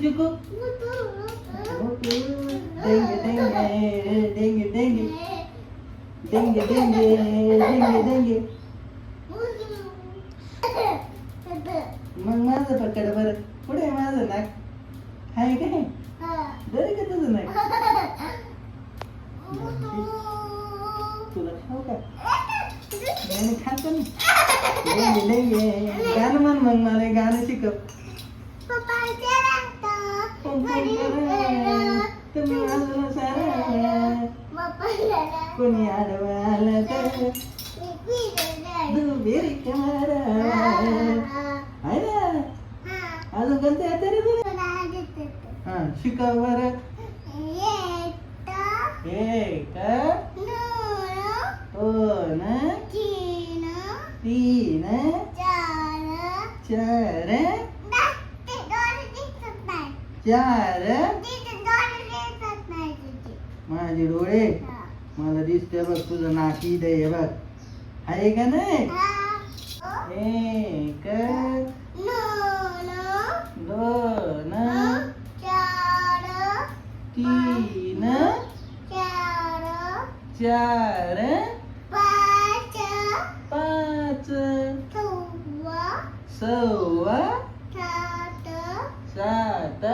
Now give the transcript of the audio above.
चिकू डेंगे डेंगे डेंगे डेंगे डेंगे डेंगे डेंगे डेंगे मग माझं पकड बरं पुढे माझं नाक आहे काय बरं का तुझं नाक तुला खाऊ का गाणं खातो ना डेंगे डेंगे गाणं म्हण मग मला गाणं शिकव तुम्ही आलो सारा कोणी आडवं आलं तर दुबेरी कमारा आहे ना अजून कोणतं येतं रे तुला हा शिकव बरं एक दोन तीन चार चार माझे डोळे मला दिसते बघ तुझं नाकी दे बघ आहे का नाही एक दोन तीन चार पाच सव्वा सात